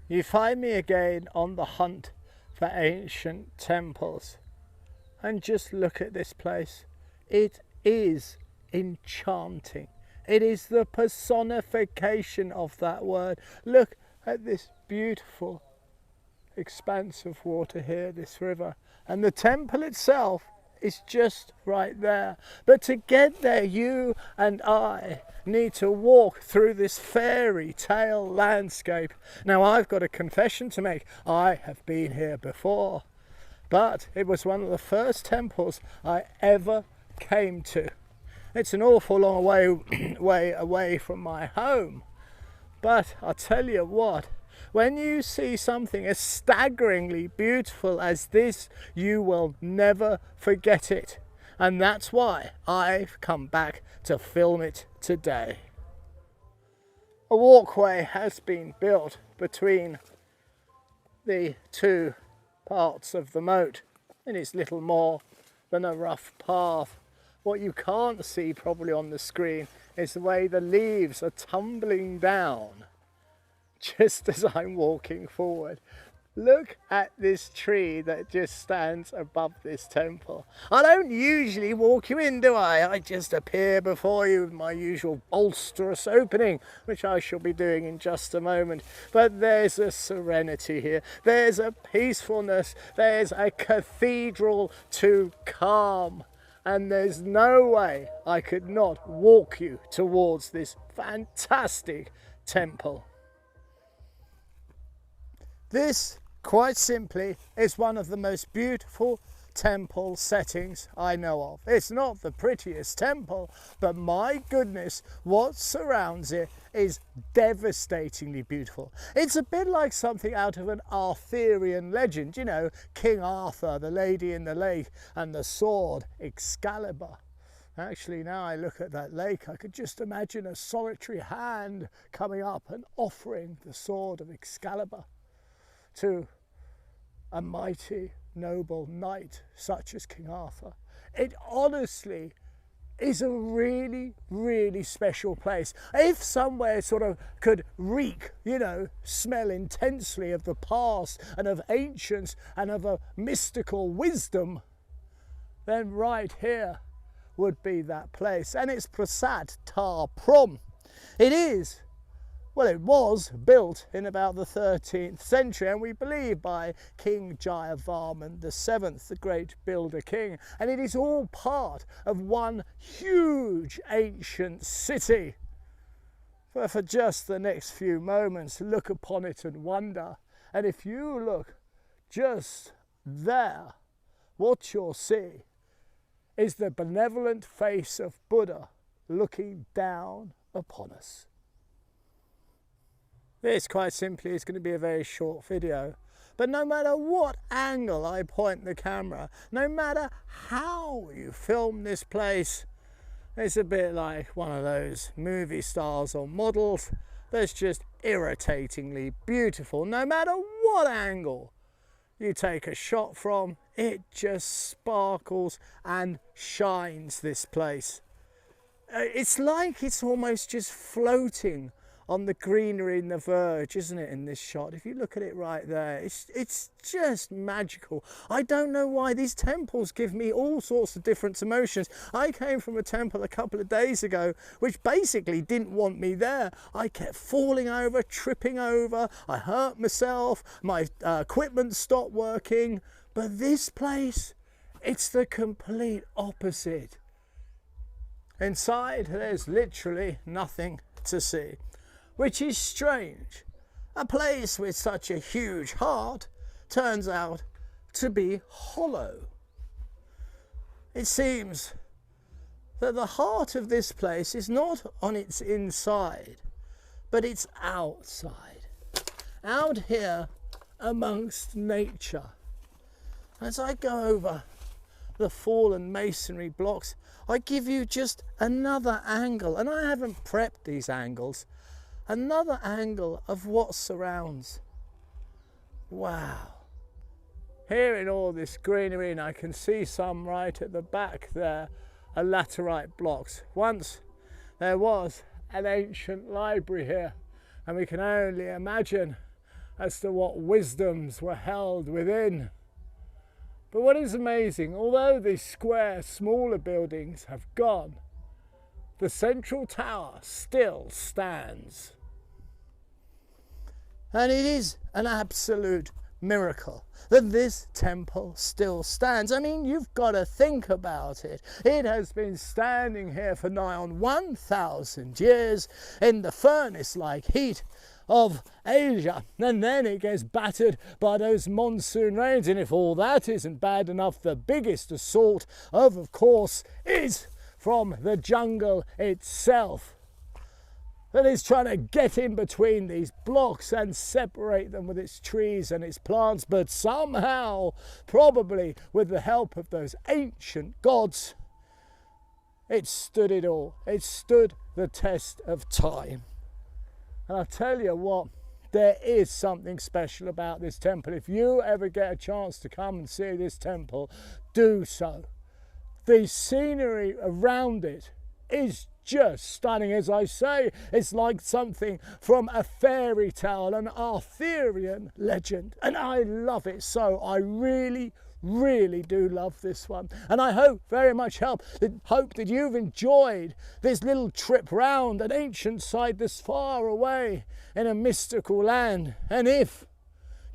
You find me again on the hunt for ancient temples. And just look at this place. It is enchanting. It is the personification of that word. Look at this beautiful expanse of water here, this river. And the temple itself is just right there. But to get there, you and I need to walk through this fairy tale landscape. Now, I've got a confession to make. I have been here before, but it was one of the first temples I ever came to. It's an awful long way away from my home, but I'll tell you what, when you see something as staggeringly beautiful as this, you will never forget it. And that's why I've come back to film it today. A walkway has been built between the two parts of the moat, and it's little more than a rough path. What you can't see probably on the screen is the way the leaves are tumbling down just as I'm walking forward. Look at this tree that just stands above this temple. I don't usually walk you in, do I? I just appear before you with my usual bolsterous opening, which I shall be doing in just a moment. But there's a serenity here. There's a peacefulness. There's a cathedral to calm. And there's no way I could not walk you towards this fantastic temple. This, quite simply, is one of the most beautiful temple settings I know of. It's not the prettiest temple, but my goodness, what surrounds it is devastatingly beautiful. It's a bit like something out of an Arthurian legend, you know, King Arthur, the Lady in the Lake, and the sword Excalibur. Actually, now I look at that lake, I could just imagine a solitary hand coming up and offering the sword of Excalibur to a mighty noble knight such as King Arthur. It honestly is a really, really special place. If somewhere sort of could reek, you know, smell intensely of the past and of ancients and of a mystical wisdom, then right here would be that place. And it's Prasat Tar Prom. It is, well, it was built in about the 13th century, and we believe by King Jayavarman VII, the great builder king. And it is all part of one huge ancient city. But for just the next few moments, look upon it and wonder. And if you look just there, what you'll see is the benevolent face of Buddha looking down upon us. This, quite simply, is going to be a very short video, but no matter what angle I point the camera, no matter how you film this place, it's a bit like one of those movie stars or models that's just irritatingly beautiful. No matter what angle you take a shot from, it just sparkles and shines, this place. It's like it's almost just floating on the greenery in the verge, isn't it, in this shot? If you look at it right there, it's just magical. I don't know why these temples give me all sorts of different emotions. I came from a temple a couple of days ago which basically didn't want me there. I kept falling over, tripping over, I hurt myself, my equipment stopped working. But this place, it's the complete opposite. Inside, there's literally nothing to see, which is strange. A place with such a huge heart turns out to be hollow. It seems that the heart of this place is not on its inside, but it's outside, out here amongst nature. As I go over the fallen masonry blocks, I give you just another angle, and I haven't prepped these angles, another angle of what surrounds. Wow. Here in all this greenery, and I can see some right at the back there, are laterite blocks. Once there was an ancient library here, and we can only imagine as to what wisdoms were held within. But what is amazing, although these square, smaller buildings have gone, the central tower still stands. And it is an absolute miracle that this temple still stands. I mean, you've got to think about it. It has been standing here for nigh on 1,000 years in the furnace-like heat of Asia, and then it gets battered by those monsoon rains. And if all that isn't bad enough, the biggest assault of course is from the jungle itself, that is trying to get in between these blocks and separate them with its trees and its plants. But somehow, probably with the help of those ancient gods, it stood it all. It stood the test of time. And I'll tell you what, there is something special about this temple. If you ever get a chance to come and see this temple, do so. The scenery around it is just stunning. As I say, it's like something from a fairy tale, an Arthurian legend, and I love it so. I really do love this one, and I hope very much hope that you've enjoyed this little trip round an ancient site this far away in a mystical land. And if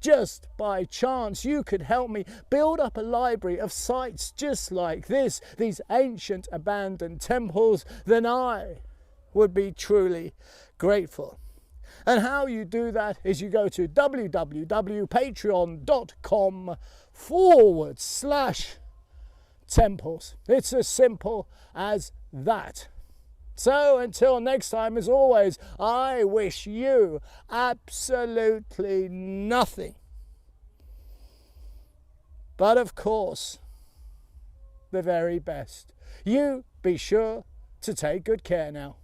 just by chance you could help me build up a library of sites just like this, these ancient abandoned temples, then I would be truly grateful. And how you do that is you go to www.patreon.com/temples. It's as simple as that. So until next time, as always, I wish you absolutely nothing but, of course, the very best. You be sure to take good care now.